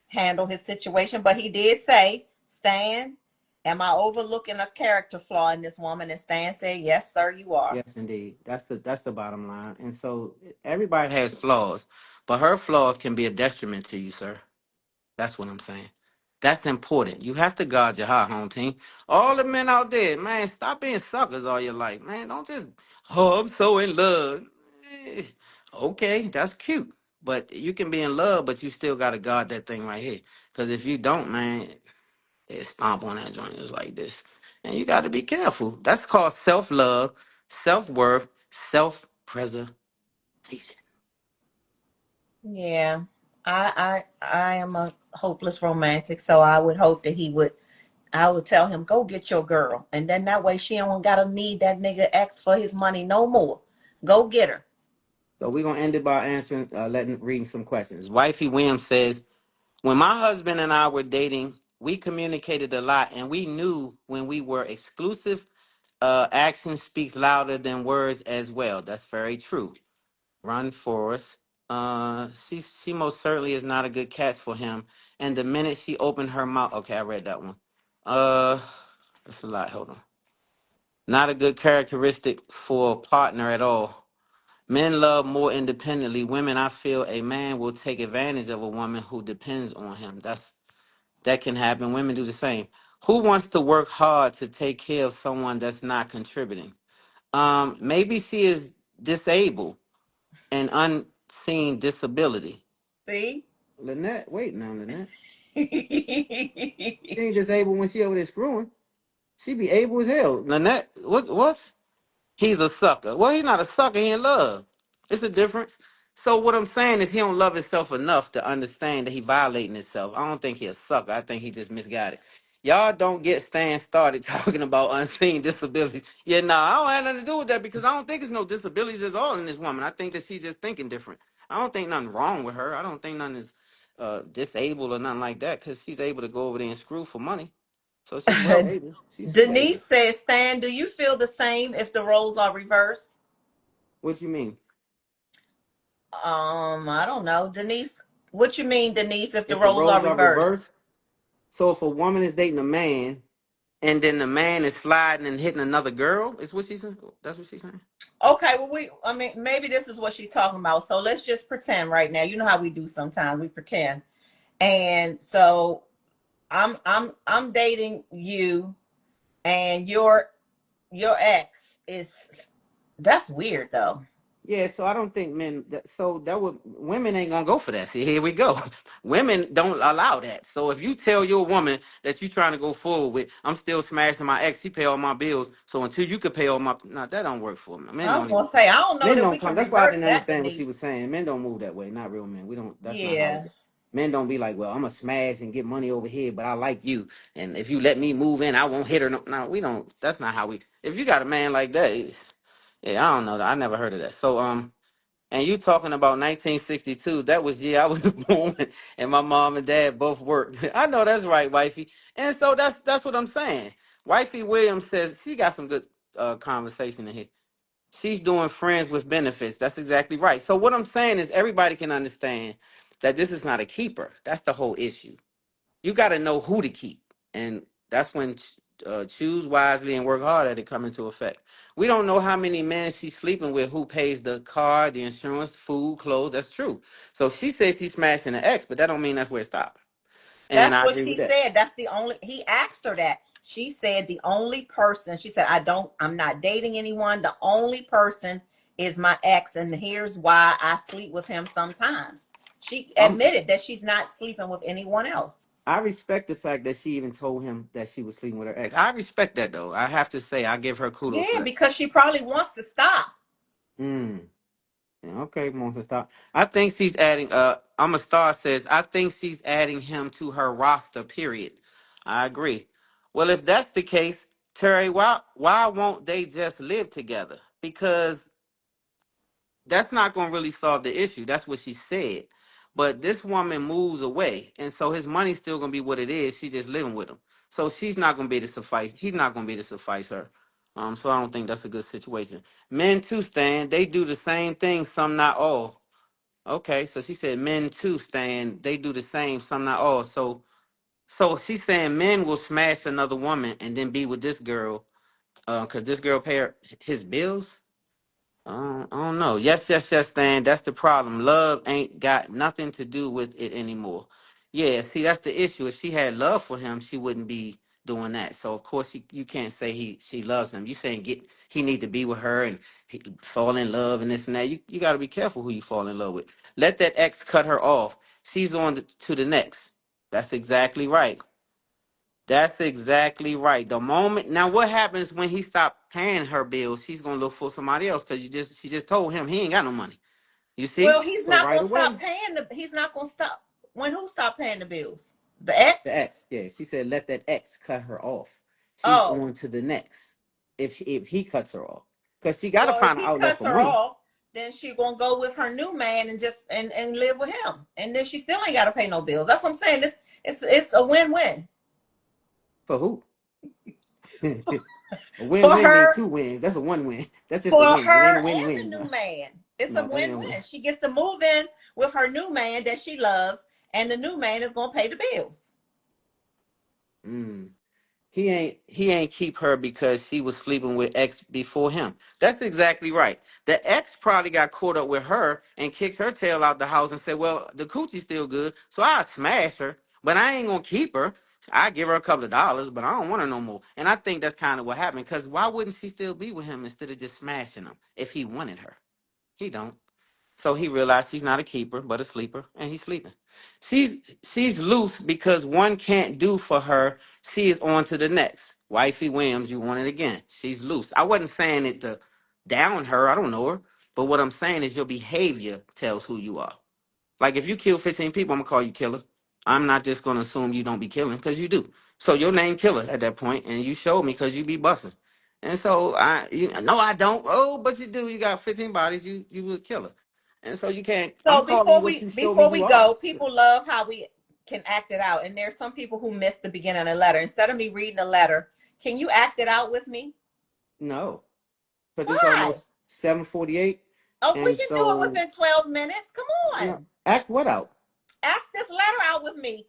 handle his situation. But he did say, Stan, am I overlooking a character flaw in this woman? And Stan said, yes, sir, you are. Yes, indeed. That's the bottom line. And so everybody has flaws, but her flaws can be a detriment to you, sir. That's what I'm saying. That's important. You have to guard your heart, home team. All the men out there, man, stop being suckers all your life, man. Don't just, oh, I'm so in love. Eh, Okay, that's cute. But you can be in love, but you still got to guard that thing right here. Because if you don't, man, it stomp on that joint just like this. And you got to be careful. That's called self-love, self-worth, self-preservation. Yeah. I am a hopeless romantic, so I would hope that I would tell him, go get your girl. And then that way she don't gotta need that nigga X for his money no more. Go get her. So we're going to end it by reading some questions. Wifey Williams says, when my husband and I were dating, we communicated a lot and we knew when we were exclusive, action speaks louder than words as well. That's very true. Run Forrest. She most certainly is not a good catch for him. And the minute she opened her mouth, okay, I read that one. Uh, that's a lot. Hold on. Not a good characteristic for a partner at all. Men love more independently. Women, I feel a man will take advantage of a woman who depends on him. That can happen. Women do the same. Who wants to work hard to take care of someone that's not contributing? Maybe she is disabled and unseen disability. See? Lynette, wait now, Lynette. She ain't disabled when she over there screwing. She be able as hell. Lynette, what? He's a sucker. Well, he's not a sucker. He in love. It's a difference. So what I'm saying is he don't love himself enough to understand that he violating himself. I don't think he a sucker. I think he just misguided. Y'all don't get Stan started talking about unseen disabilities. Yeah, nah, I don't have nothing to do with that because I don't think it's no disabilities at all in this woman. I think that she's just thinking different. I don't think nothing wrong with her. I don't think nothing is disabled or nothing like that because she's able to go over there and screw for money. So she's well able. She's able. Denise says, Stan, do you feel the same if the roles are reversed? What you mean? I don't know. Denise, what you mean, Denise, if the If the roles are roles are reversed? reversed, so if a woman is dating a man and then the man is sliding and hitting another girl, is what she's saying? That's what she's saying? Okay, well, I mean, maybe this is what she's talking about. So let's just pretend right now. You know how we do sometimes, we pretend. And so I'm dating you, and your ex is, that's weird though. Yeah, so I don't think men. So that would women ain't gonna go for that. See, here we go. Women don't allow that. So if you tell your woman that you trying to go forward with, I'm still smashing my ex. He pay all my bills. So until you could pay all my, nah, that don't work for me. Men I was don't gonna even. say, I don't know Men that don't we come. can That's why I reverse didn't that, understand what she Denise. was saying. Men don't move that way. Not real men. We don't. That's not how we Yeah. go. Men don't be like, well, I'm gonna smash and get money over here, but I like you, and if you let me move in, I won't hit her. No, we don't. That's not how we. If you got a man like that, yeah, I don't know. I never heard of that. So and you talking about 1962? That was year I was born, and my mom and dad both worked. I know that's right, wifey. And so that's what I'm saying. Wifey Williams says she got some good conversation in here. She's doing friends with benefits. That's exactly right. So what I'm saying is everybody can understand that this is not a keeper. That's the whole issue. You got to know who to keep, and that's when choose wisely and work hard at it come into effect. We don't know how many men she's sleeping with, who pays the car, the insurance, food, clothes. That's true. So she says she's smashing the ex, but that don't mean that's where it stops. And That's I what agree with she that. said. That's the only, he asked her that. She said the only person, she said, I'm not dating anyone. The only person is my ex, and here's why I sleep with him sometimes. She I'm, admitted that she's not sleeping with anyone else. I respect the fact that she even told him that she was sleeping with her ex. I respect that though. I have to say I give her kudos for Yeah, that. because she probably wants to stop. Mm. Yeah, okay, Monster Star. I think she's adding I'm a star says I think she's adding him to her roster, period. I agree. Well, if that's the case, Terry, why won't they just live together? Because that's not going to really solve the issue. That's what she said. But this woman moves away, and so his money's still going to be what it is. She's just living with him. So she's not going to be able to suffice. He's not going to be able to suffice her. So I don't think that's a good situation. Men too, Stan, they do the same thing, some not all. Okay, so she said men too, Stan, they do the same, some not all. So she's saying men will smash another woman and then be with this girl, cause this girl pay his bills. I don't know. Yes, Stan. That's the problem. Love ain't got nothing to do with it anymore. Yeah, see, that's the issue. If she had love for him, she wouldn't be doing that. So of course, you can't say she loves him. You saying he need to be with her and fall in love and this and that. You got to be careful who you fall in love with. Let that ex cut her off. She's on to the next. That's exactly right. That's exactly right. The moment now, what happens when he stopped paying her bills? She's gonna look for somebody else because she just told him he ain't got no money. You Well, see? he's So not right gonna stop away, paying he's not gonna stop. When who stopped paying the bills? The ex? the ex, yeah, she said let that ex cut her off. She's Oh, on to the next. If he cuts her off, because she got to well, if find an he outlet cuts for her money. off, then she gonna go with her new man and just and live with him, and then she still ain't gotta pay no bills. That's what I'm saying. This it's a win-win For who? A for win-win means her, two wins. That's a one win. That's just a for win. It ain't her a and win-win. the new No, man. It's a no, it ain't a win. win-win. She gets to move in with her new man that she loves, and the new man is gonna pay the bills. Mm. He ain't keep her because she was sleeping with ex before him. That's exactly right. The ex probably got caught up with her and kicked her tail out the house and said, "Well, the coochie's still good, so I smash her, but I ain't gonna keep her. I give her a couple of dollars, but I don't want her no more." And I think that's kind of what happened. Because why wouldn't she still be with him instead of just smashing him if he wanted her? He don't. So he realized she's not a keeper, but a sleeper, and he's sleeping. She's loose because one can't do for her. She is on to the next. Wifey Williams, you want it again. She's loose. I wasn't saying it to down her. I don't know her. But what I'm saying is your behavior tells who you are. Like if you kill 15 people, I'm gonna call you killer. I'm not just gonna assume you don't be killing because you do. So your name killer at that point, and you showed me because you be busting. And so no, I don't. Oh, but you do. You got 15 bodies. You a killer. And so you can't. I'm So calling you what you showed me before you we are. go, people love how we can act it out. And there's some people who missed the beginning of the letter. Instead of me reading the letter, can you act it out with me? No, because it's Why? almost 7:48, Oh, we and can do it so within 12 minutes. Come no. on. Act what out? Act this letter out with me.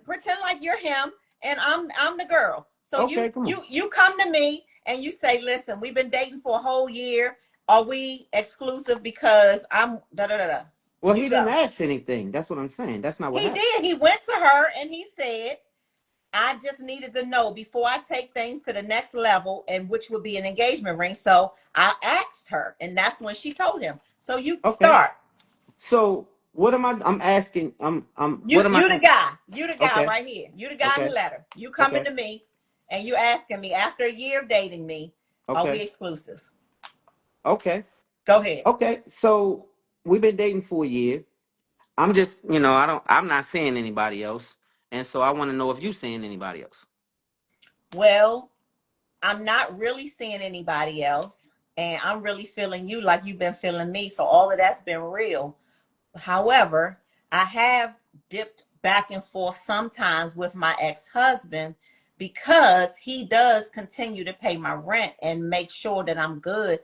Pretend like you're him and I'm the girl. So Okay, come on. you come to me and you say, "Listen, we've been dating for a whole year. Are we exclusive because I'm da da da da." Well, You he didn't go. ask anything. That's what I'm saying. That's not what He happened. did. He went to her and he said, I just needed to know before I take things to the next level, and which would be an engagement ring. So I asked her, and that's when she told him. So you Okay. start. So what am I? I'm asking. I'm. You What am I? you the guy. You the guy Okay. right here. You the guy in the Okay. letter. You coming Okay. to me, and you asking me after a year of dating me, are we Okay. exclusive? Okay. Go ahead. Okay. So we've been dating for a year. I'm just, I don't. I'm not seeing anybody else, and so I want to know if you seeing anybody else. Well, I'm not really seeing anybody else, and I'm really feeling you like you've been feeling me. So all of that's been real. However, I have dipped back and forth sometimes with my ex-husband because he does continue to pay my rent and make sure that I'm good.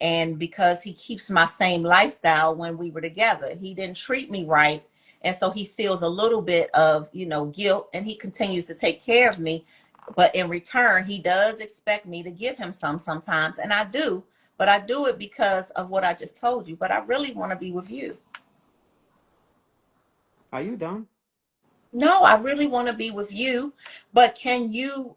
And because he keeps my same lifestyle when we were together, he didn't treat me right. And so he feels a little bit of, guilt, and he continues to take care of me. But in return, he does expect me to give him sometimes. And I do, but I do it because of what I just told you. But I really want to be with you. Are you done? No, I really want to be with you, but can you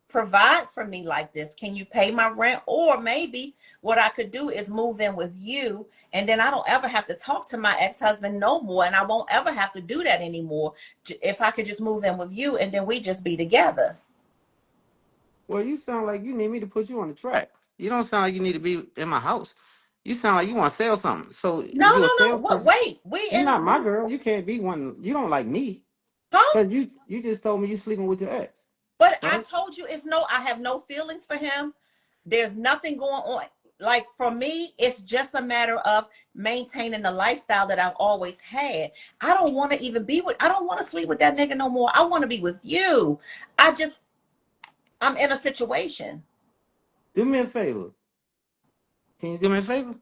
provide for me like this? Can you pay my rent? Or maybe what I could do is move in with you, and then I don't ever have to talk to my ex-husband no more, and I won't ever have to do that anymore. If I could just move in with you and then we just be together. Well, you sound like you need me to put you on the track. You don't sound like you need to be in my house. You sound like you want to sell something. So No, you a no, no. What? salesperson? Wait, we You're in not my we, girl. You can't be one. You don't like me huh? because you just told me you sleeping with your ex, But I right? told you it's no, I have no feelings for him. There's nothing going on. Like for me, it's just a matter of maintaining the lifestyle that I've always had. I don't want to even be with, I don't want to sleep with that nigga no more. I want to be with you. I just, I'm in a situation. Do me a favor. Can you do me a favor?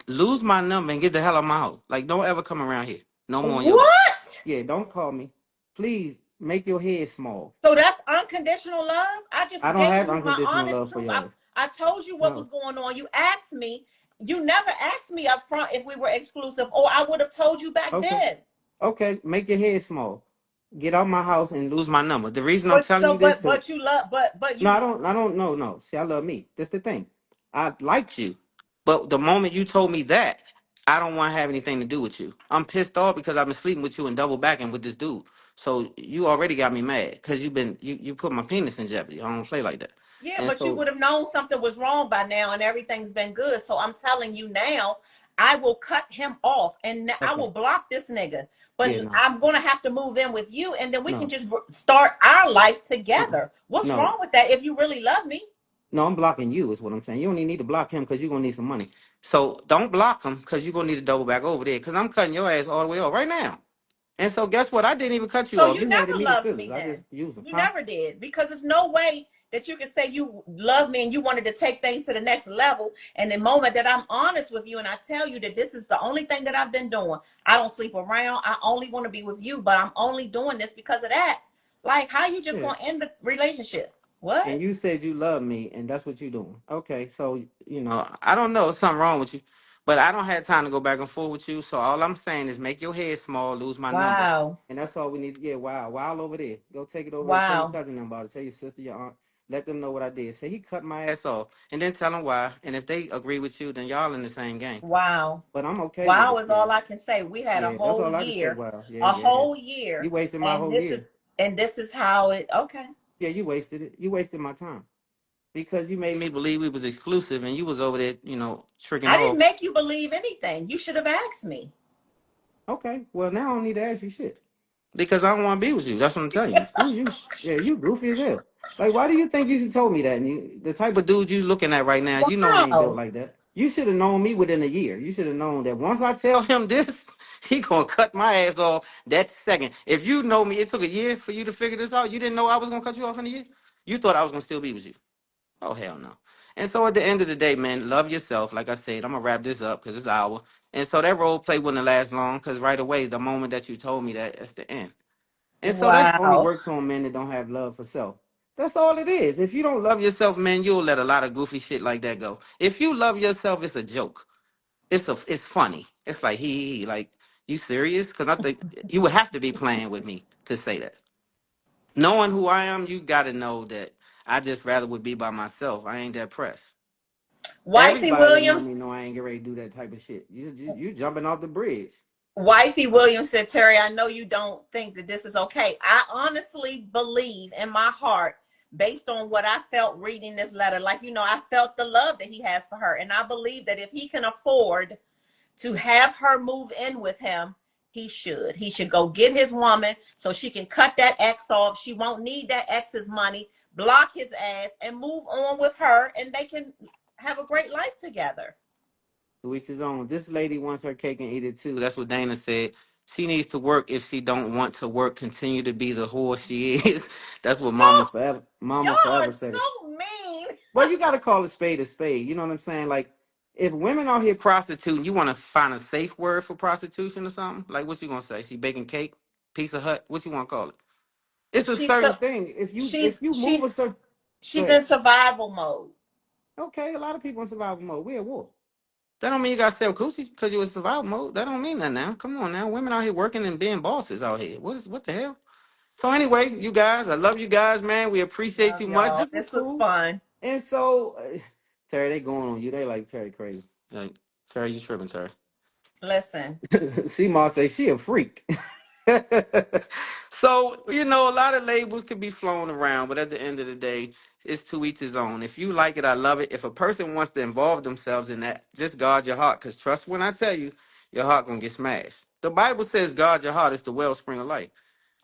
Lose my number and get the hell out of my house. Like, don't ever come around here. No more in your life. What? Yeah, don't call me. Please make your head small. So that's unconditional love? I just I don't gave have you my unconditional honest love for truth. your ass. I told you what No. was going on. You asked me. You never asked me up front if we were exclusive, or I would have told you back Okay. then. Okay. Make your head small. Get out my house and lose my number. The reason I'm But telling so you this, because but you love but no, you I don't know. No. See, I love me. That's the thing. I liked you. But the moment you told me that, I don't want to have anything to do with you. I'm pissed off because I've been sleeping with you and double backing with this dude. So you already got me mad because you put my penis in jeopardy. I don't play like that. yeah, And but you so would have known something was wrong by now and everything's been good. So I'm telling you now, I will cut him off and I okay. will block this nigga. But Yeah, no. I'm gonna have to move in with you and then we can No. just start our life Uh-uh. together. What's No. wrong with that if you really love me? No, I'm blocking you is what I'm saying. You don't even need to block him because you're gonna need some money. So don't block him because you're gonna need to double back over there because I'm cutting your ass all the way off right now. And so guess what? I didn't even cut you So off. you You never handed me the loved scissors. me I then. just used them. You Huh? never did because there's no way that you can say you love me and you wanted to take things to the next level. And the moment that I'm honest with you and I tell you that this is the only thing that I've been doing, I don't sleep around. I only want to be with you, but I'm only doing this because of that. Like, how you just Yeah. gonna end the relationship? What? And you said you love me, and that's what you're doing. Okay, so I don't know, something wrong with you, but I don't have time to go back and forth with you. So all I'm saying is make your head small, lose my number, Wow. and that's all we need. Yeah, wow over there. Go take it over there. Tell your Wow. cousin them about it. Tell your sister, your aunt. Let them know what I did. Say he cut my ass off, and then tell them why. And if they agree with you, then y'all in the same game. Wow. But I'm okay with Wow it. is Yeah, all I can say. We had yeah. That's all I can say. Wow. Yeah, a yeah, yeah. whole You year, wasted my and whole year. this is how it okay. Yeah, you wasted it. You wasted my time. because you made me believe we was exclusive, and you was over there, tricking I didn't off. make you believe anything. You should have asked me. Okay, well now I don't need to ask you shit because I don't want to be with you. That's what I'm telling you. Screw you. Yeah, you goofy as hell. Like, why do you think you should told me that? And the type of dude you looking at right now, you know I ain't built Wow. like that. You should have known me within a year. You should have known that once I tell him this, he gonna cut my ass off that second. If you know me, it took a year for you to figure this out. You didn't know I was gonna cut you off in a year. You thought I was gonna still be with you. Oh hell no. And so at the end of the day, man, love yourself. Like I said, I'm gonna wrap this up because it's an hour. And so that role play wouldn't last long because right away, the moment that you told me that, that's the end. And so that only Wow. works on men that don't have love for self. That's all it is. If you don't love yourself, man, you'll let a lot of goofy shit like that go. If you love yourself, it's a joke. It's funny. It's like like you serious? Because I think you would have to be playing with me to say that. Knowing who I am, you got to know that I just rather would be by myself. I ain't that pressed. Wifey Everybody that know Williams, me know I ain't get ready to do that type of shit. You jumping off the bridge. Wifey Williams said, Terry, I know you don't think that this is okay. I honestly believe in my heart, based on what I felt reading this letter, like, I felt the love that he has for her. And I believe that if he can afford to have her move in with him, he should. He should go get his woman so she can cut that ex off. She won't need that ex's money, block his ass, and move on with her, and they can have a great life together. To each his own. This lady wants her cake and eat it too. That's what Dana said. She needs to work if she don't want to work. Continue to be the whore she is. That's what Y'all, Mama y'all are forever said. so mean. Well, you got to call a spade a spade. You know what I'm saying? Like, if women out here prostituting, you want to find a safe word for prostitution or something? Like, what you gonna say? She baking cake, Pizza Hut. What you want to call it? It's a She's certain so thing. If she's you move a she's certain, go she's ahead. in survival mode. Okay, a lot of people in survival mode. We at war. That don't mean you gotta sell coochie because you in survival mode. That don't mean that now. Come on now. Women out here working and being bosses out here. What the hell? So anyway, you guys, I love you guys, man. We appreciate Love you much. y'all. This was This was cool. fun. And so Terry, they going on you. They like Terry crazy. Like, Terry, you tripping, Terry. Listen, See, Ma say she a freak. So, a lot of labels can be flown around, but at the end of the day, it's to each his own. If you like it, I love it. If a person wants to involve themselves in that, just guard your heart. Because trust when I tell you, your heart going to get smashed. The Bible says guard your heart is the wellspring of life.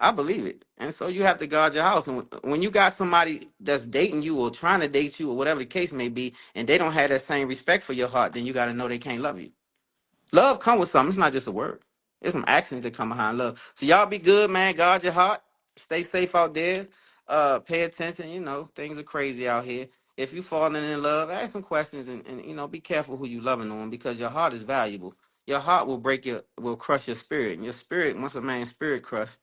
I believe it. And so you have to guard your house. And when you got somebody that's dating you or trying to date you or whatever the case may be, and they don't have that same respect for your heart, then you got to know they can't love you. Love come with something. It's not just a word. It's some actions that come behind love. So y'all be good, man. Guard your heart. Stay safe out there. Pay attention. Things are crazy out here. If you falling in love, ask some questions and be careful who you loving on because your heart is valuable. Your heart will crush your spirit. And your spirit, once a man's spirit crushed,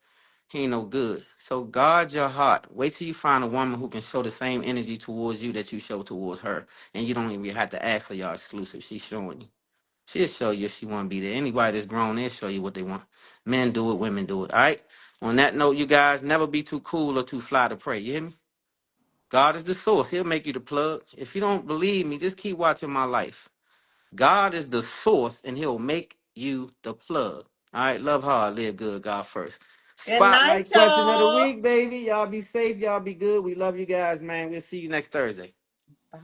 he ain't no good. So guard your heart. Wait till you find a woman who can show the same energy towards you that you show towards her. And you don't even have to ask her y'all exclusive. She's showing you. She'll show you if she want to be there. Anybody that's grown, they'll show you what they want. Men do it, women do it. All right? On that note, you guys, never be too cool or too fly to pray. You hear me? God is the source. He'll make you the plug. If you don't believe me, just keep watching my life. God is the source, and he'll make you the plug. All right? Love hard, live good, God first. good night, Spotlight question of the y'all. week, baby. Y'all be safe. Y'all be good. We love you guys, man. We'll see you next Thursday. Bye.